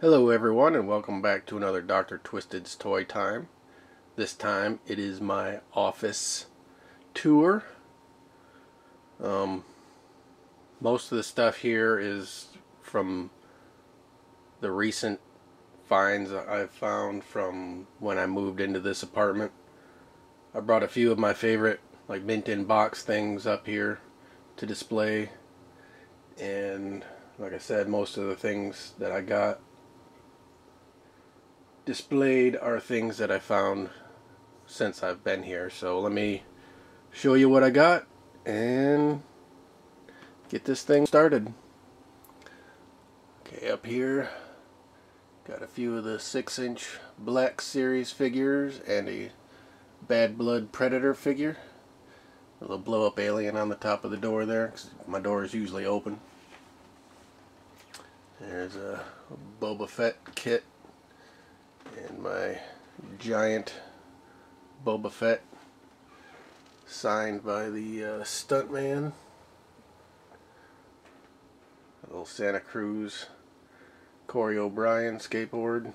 Hello everyone and welcome back to another Dr. Twisted's Toy Time. This time it is my office tour. Most of the stuff here is from the recent finds I've found from when I moved into this apartment. I brought a few of my favorite like mint in box things up here to display, and like I said, most of the things that I got displayed are things that I found since I've been here. So let me show you what I got and get this thing started. Okay, up here got a few of the 6-inch Black Series figures and a Bad Blood Predator figure. A little blow up alien on the top of the door there, 'cause my door is usually open. There's a Boba Fett kit and my giant Boba Fett signed by the stuntman. A little Santa Cruz Corey O'Brien skateboard.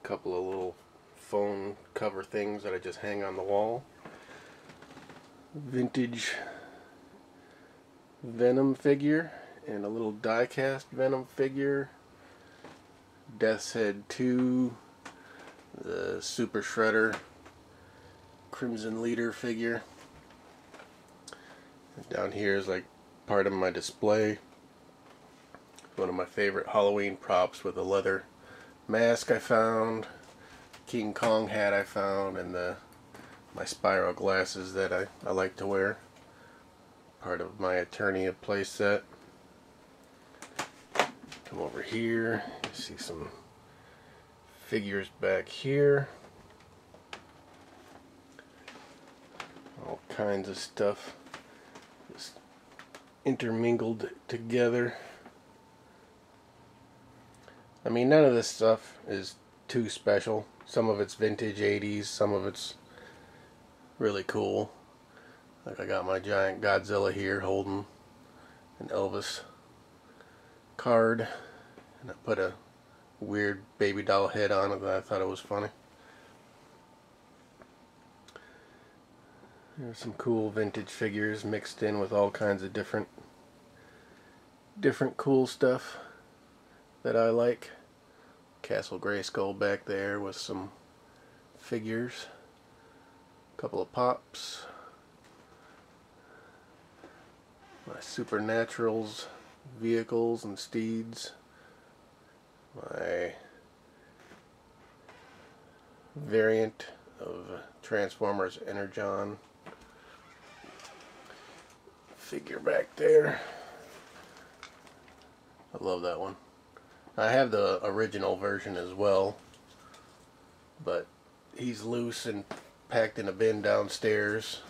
A couple of little phone cover things that I just hang on the wall. Vintage Venom figure and a little die-cast Venom figure. Death's Head 2, the Super Shredder Crimson Leader figure. And down here is like part of my display. One of my favorite Halloween props with a leather mask I found, King Kong hat I found, and my spiral glasses that I like to wear. Part of my Eternia playset. Come over here, you see some figures back here. All kinds of stuff just intermingled together. I mean, none of this stuff is too special. Some of it's vintage 80s, some of it's really cool. Like I got my giant Godzilla here holding an Elvis card, and I put a weird baby doll head on it that I thought it was funny. There's some cool vintage figures mixed in with all kinds of different cool stuff that I like. Castle Grayskull back there with some figures, a couple of pops, my Supernaturals vehicles and steeds, my variant of Transformers Energon figure back there. I love that one. I have the original version as well, but he's loose and packed in a bin downstairs.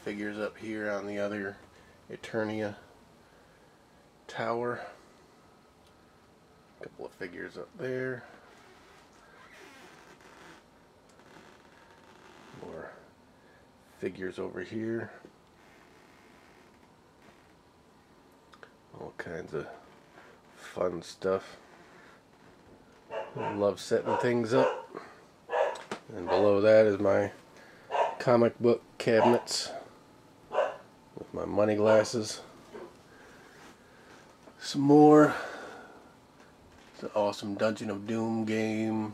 Figures up here on the other Eternia tower. A couple of figures up there. More figures over here. All kinds of fun stuff. I love setting things up. And below that is my comic book cabinets with my money glasses. Some more. It's an awesome Dungeon of Doom game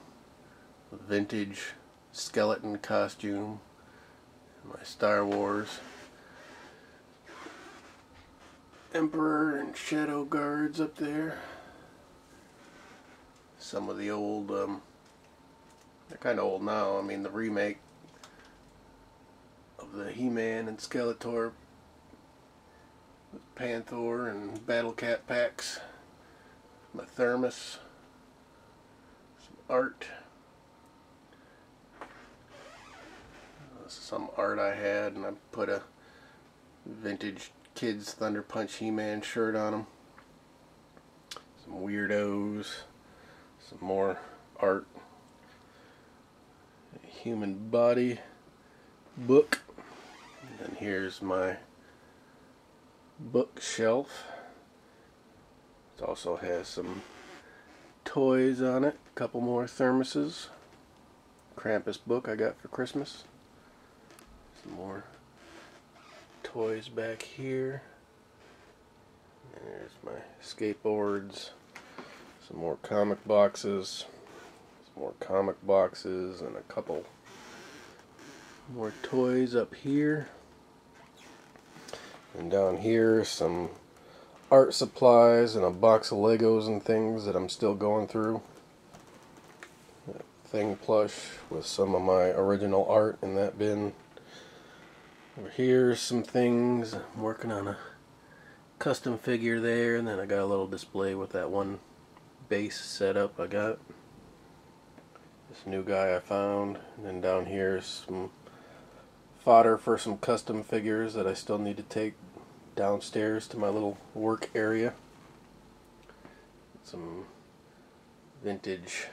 with vintage skeleton costume. My Star Wars Emperor and Shadow Guards up there. Some of the old, they're kind of old now. I mean, the remake of the He-Man and Skeletor with Panther and Battle Cat packs. My thermos. Some art. Some art I had, and I put a vintage Kids Thunder Punch He-Man shirt on them. Some weirdos. Some more art. A human body book. And here's my bookshelf. It also has some toys on it, a couple more thermoses. Krampus book I got for Christmas. Some more toys back here. There's my skateboards. Some more comic boxes. Some more comic boxes and a couple more toys up here. And down here some art supplies and a box of Legos and things that I'm still going through. Thing plush with some of my original art in that bin. Over here's some things. I'm working on a custom figure there, and then I got a little display with that one base setup I got. This new guy I found. And then down here is some fodder for some custom figures that I still need to take downstairs to my little work area. Some vintage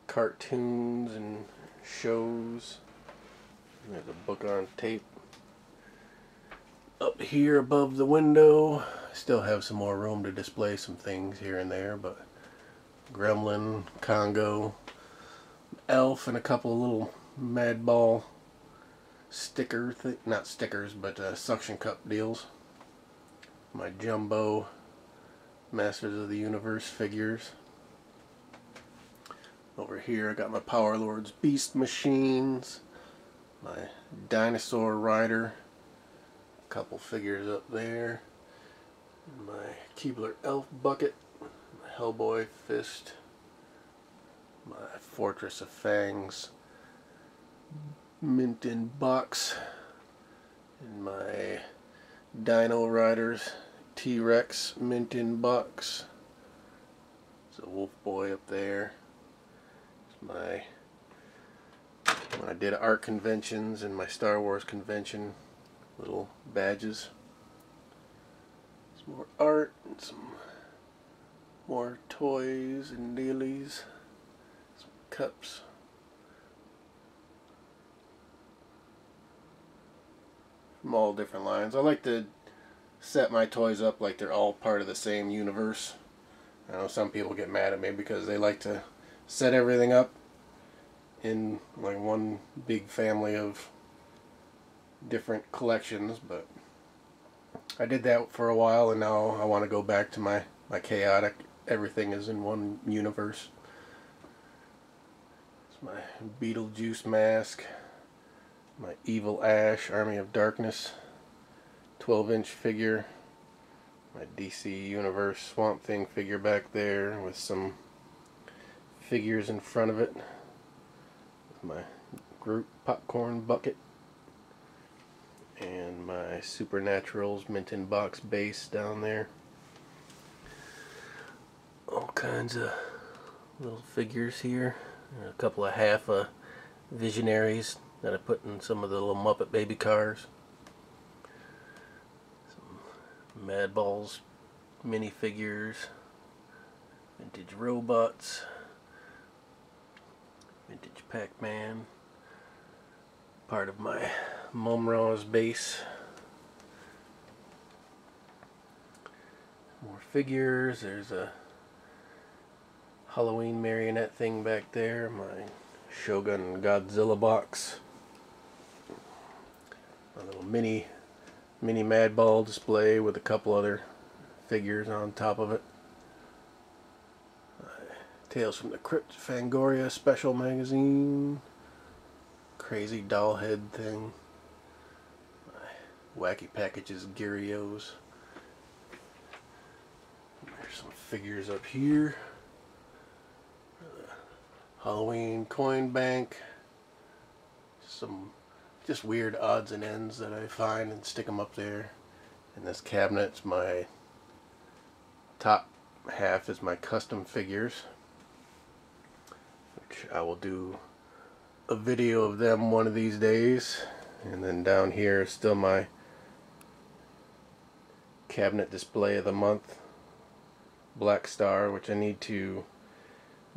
cartoons and shows. There's a book on tape. Up here above the window, I still have some more room to display some things here and there, but Gremlin, Congo, Elf, and a couple of little Madball sticker, not stickers, but suction cup deals. My jumbo Masters of the Universe figures. Over here I got my Power Lords Beast machines, my Dinosaur Rider, a couple figures up there, my Keebler Elf bucket, my Hellboy fist, my Fortress of Fangs mint in box, and my Dino Riders T-Rex mint in box. There's a Wolf Boy up there. My when I did art conventions and my Star Wars convention little badges. Some more art and some more toys and dealies. Some cups. From all different lines. I like to set my toys up like they're all part of the same universe. I know some people get mad at me because they like to set everything up in like one big family of different collections, but I did that for a while, and now I want to go back to my chaotic, everything is in one universe. It's my Beetlejuice mask, my Evil Ash, Army of Darkness, 12-inch figure, my DC Universe Swamp Thing figure back there with some figures in front of it, with my Groot popcorn bucket, and my Supernaturals mint in box base down there. All kinds of little figures here, and a couple of half Visionaries that I put in some of the little Muppet baby cars. Some Madballs minifigures, vintage robots, vintage Pac-Man, part of my Mumra's base. More figures. There's a Halloween marionette thing back there, my Shogun Godzilla box, a little mini Madball display with a couple other figures on top of it. Tales from the Crypt Fangoria special magazine, crazy doll head thing, Wacky Packages Gyrios. There's some figures up here. Halloween coin bank. Some just weird odds and ends that I find and stick them up there. In this cabinet's my top half is my custom figures, which I will do a video of them one of these days. And then down here is still my cabinet display of the month, Black Star, which I need to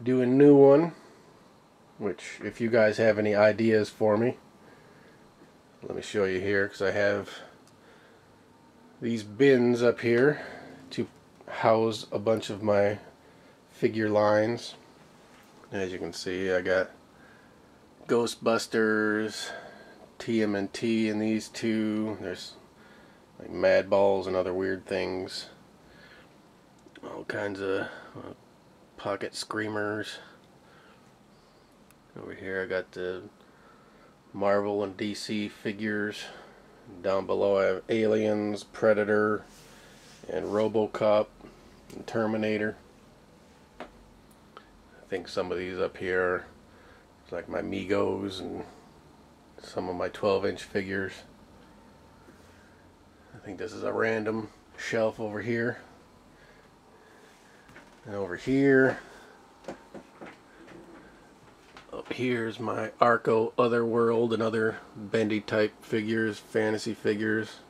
do a new one, which if you guys have any ideas for me, let me show you here, because I have these bins up here to house a bunch of my figure lines. As you can see, I got Ghostbusters, TMNT in these two. There's like Mad Balls and other weird things. All kinds of pocket screamers. Over here I got the Marvel and DC figures. Down below I have Aliens, Predator, and RoboCop and Terminator. I think some of these up here are like my Migos and some of my 12-inch figures. I think this is a random shelf over here. And over here, up here is my Arco Otherworld and other bendy type figures, fantasy figures.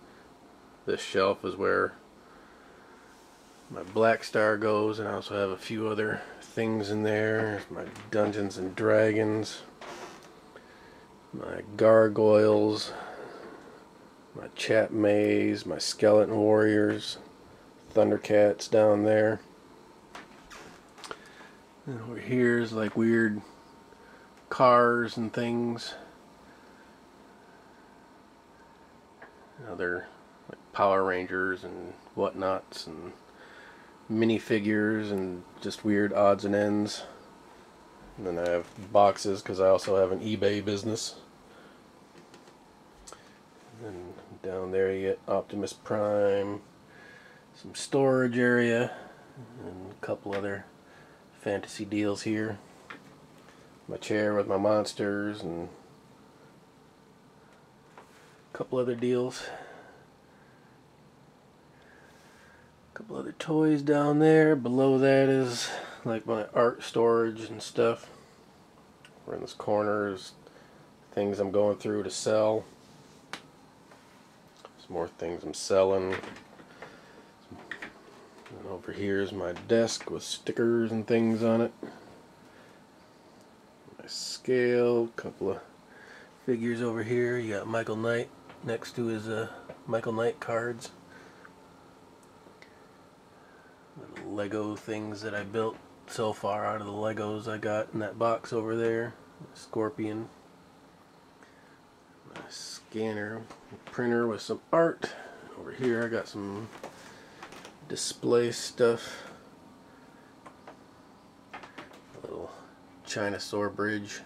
This shelf is where my Black Star goes, and I also have a few other things in there. My Dungeons and Dragons, my Gargoyles, my Chat Maze, my Skeleton Warriors, Thundercats down there. And over here is like weird cars and things. Other like Power Rangers and whatnots and minifigures and just weird odds and ends. And then I have boxes because I also have an eBay business. And down there you get Optimus Prime, some storage area, and a couple other fantasy deals here. My chair with my monsters and a couple other deals. A couple other toys down there. Below that is like my art storage and stuff. Over in this corner is things I'm going through to sell. Some more things I'm selling. And over here is my desk with stickers and things on it. My scale, a couple of figures over here. You got Michael Knight next to his Michael Knight cards. Little Lego things that I built so far out of the Legos I got in that box over there. Scorpion. My scanner, printer with some art. Over here I got some display stuff. A little Chinosaur bridge.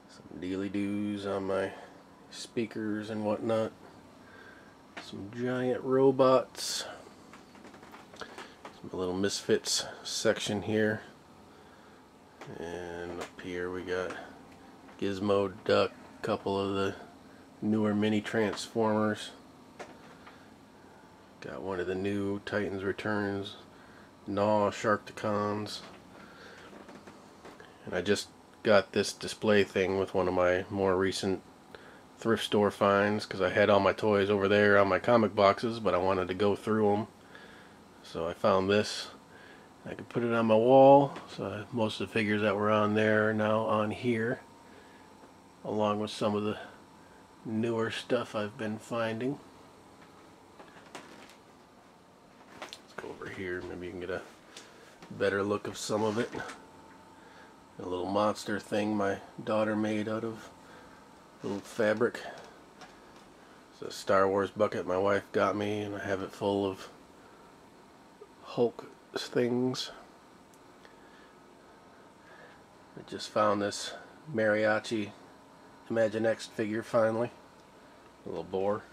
Some dealy-doos on my speakers and whatnot. Some giant robots. Some little Misfits section here. And up here we got Gizmo Duck, a couple of the newer mini Transformers. Got one of the new Titans Returns Gnaw Sharkticons. And I just got this display thing with one of my more recent thrift store finds because I had all my toys over there on my comic boxes, but I wanted to go through them. So I found this. I could put it on my wall. So most of the figures that were on there are now on here, along with some of the newer stuff I've been finding. Let's go over here. Maybe you can get a better look of some of it. A little monster thing my daughter made out of little fabric. It's a Star Wars bucket my wife got me, and I have it full of Hulk things. I just found this Mariachi Imaginext figure finally. A little boar.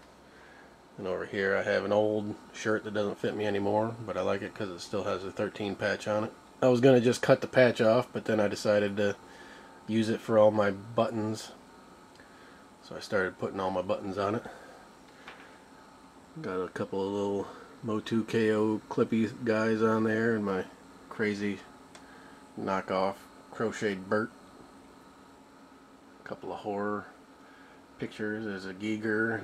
And over here I have an old shirt that doesn't fit me anymore, but I like it because it still has a 13 patch on it. I was going to just cut the patch off, but then I decided to use it for all my buttons. So I started putting all my buttons on it. Got a couple of little Motu KO clippy guys on there, and my crazy knockoff crocheted Bert. A couple of horror pictures. There's a Giger.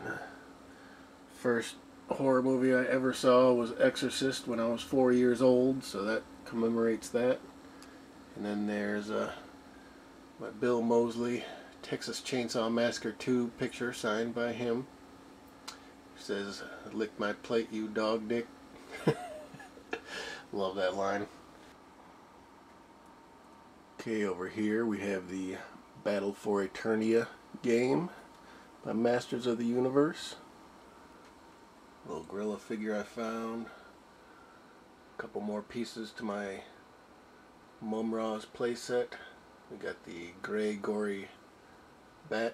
First horror movie I ever saw was Exorcist when I was 4 years old, so that commemorates that. And then there's my Bill Moseley Texas Chainsaw Massacre 2 picture signed by him. says, "Lick my plate, you dog dick." Love that line. Okay, over here we have the Battle for Eternia game by Masters of the Universe. Little gorilla figure I found. A couple more pieces to my Mumra's playset. We got the gray gory bat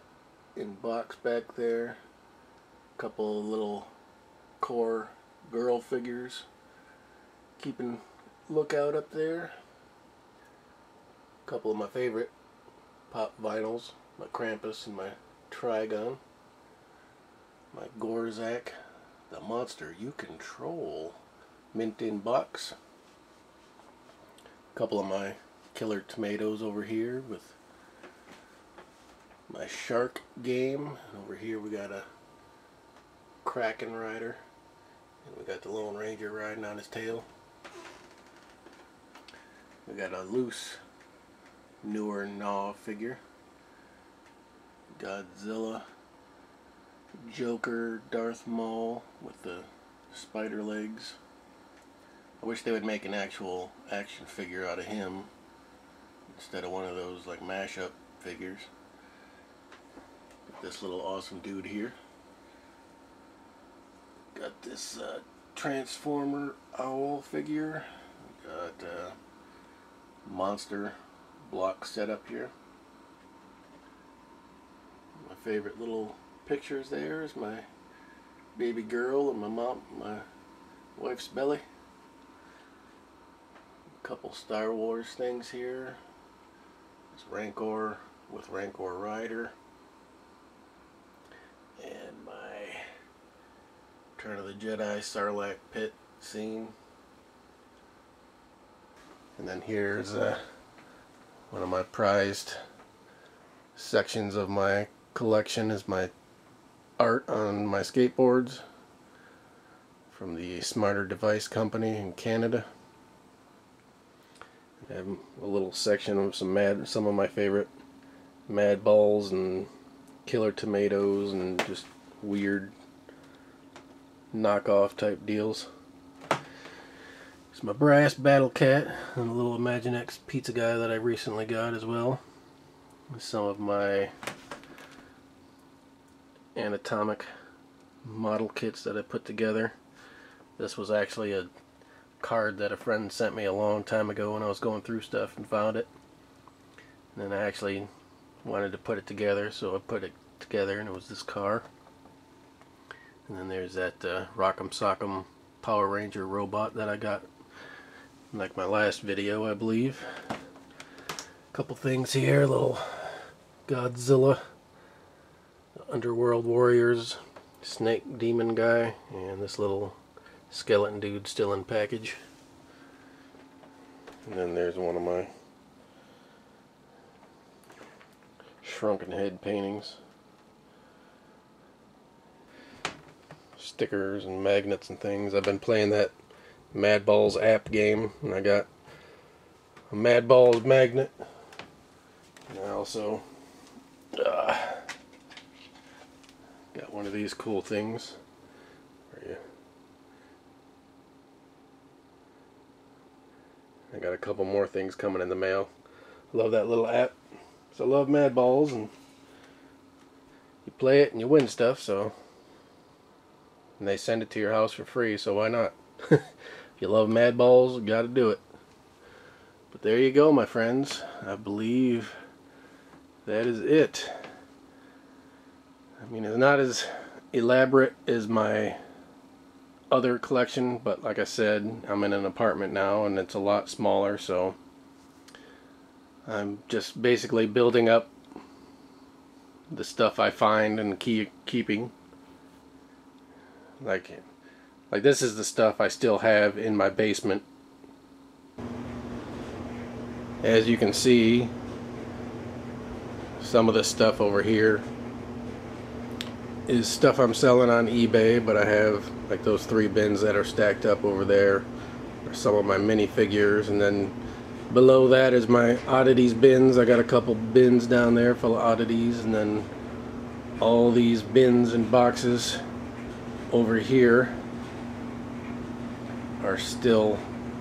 in box back there. A couple little core girl figures keeping lookout up there. A couple of my favorite pop vinyls, my Krampus and my Trigon. My Gorzak, the monster you control, mint in box. A couple of my Killer Tomatoes over here with my Shark game. Over here we got a Kraken rider, and we got the Lone Ranger riding on his tail. We got a loose newer Gnaw figure, Godzilla, Joker, Darth Maul with the spider legs. I wish they would make an actual action figure out of him instead of one of those like mashup figures. Got this little awesome dude here. Got this Transformer owl figure. Got monster block set up here. My favorite little pictures there is my baby girl and my wife's belly. A couple Star Wars things here. It's Rancor with Rancor Rider. And my Return of the Jedi Sarlacc pit scene. And then here's one of my prized sections of my collection is my art on my skateboards from the Smarter Device Company in Canada. I have a little section of some of my favorite Mad Balls and Killer Tomatoes and just weird knockoff type deals. It's my brass Battle Cat and a little Imaginext pizza guy that I recently got as well. Some of my anatomic model kits that I put together. This was actually a card that a friend sent me a long time ago when I was going through stuff and found it. And then I actually wanted to put it together, so I put it together and it was this car. And then there's that Rock'em Sock'em Power Ranger robot that I got in like my last video, I believe. Couple things here, little Godzilla, Underworld Warriors, Snake Demon guy, and this little skeleton dude still in package. And then there's one of my shrunken head paintings. Stickers and magnets and things. I've been playing that Mad Balls app game, and I got a Mad Balls magnet. And I also got one of these cool things for you. I got a couple more things coming in the mail. I love that little app. So I love Mad Balls, and you play it and you win stuff, so and they send it to your house for free, so why not? If you love Mad Balls, you gotta do it. But there you go, my friends. I believe that is it. I mean, it's not as elaborate as my other collection, but like I said, I'm in an apartment now and it's a lot smaller, so I'm just basically building up the stuff I find and keeping. Like this is the stuff I still have in my basement. As you can see, some of this stuff over here is stuff I'm selling on eBay, but I have like those 3 bins that are stacked up over there are some of my minifigures, and then below that is my oddities bins. I got a couple bins down there full of oddities, and then all these bins and boxes over here are still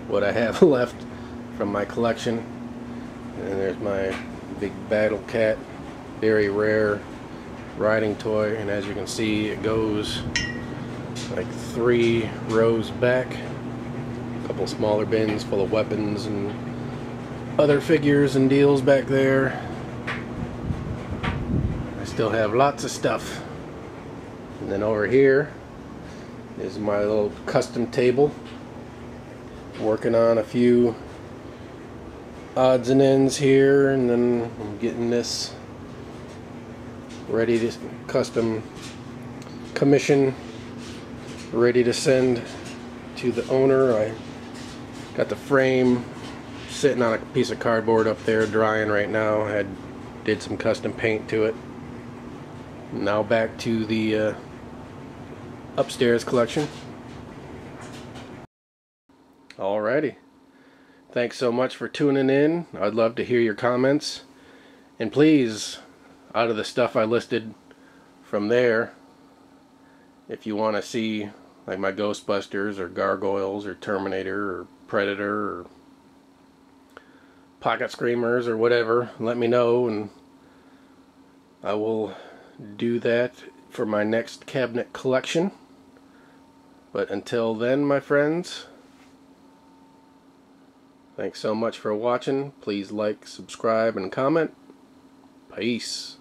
what I have left from my collection. And there's my big Battle Cat, very rare riding toy, and as you can see it goes like 3 rows back. A couple smaller bins full of weapons and other figures and deals back there. I still have lots of stuff. And then over here is my little custom table. Working on a few odds and ends here, and then I'm getting this ready to custom commission, ready to send to the owner. I got the frame sitting on a piece of cardboard up there drying right now. I did some custom paint to it. Now back to the upstairs collection. Alrighty. Thanks so much for tuning in. I'd love to hear your comments. And please, out of the stuff I listed from there, if you want to see like my Ghostbusters or Gargoyles or Terminator or Predator or Pocket Screamers or whatever, let me know and I will do that for my next cabinet collection. But until then, my friends, thanks so much for watching. Please like, subscribe, and comment. Peace.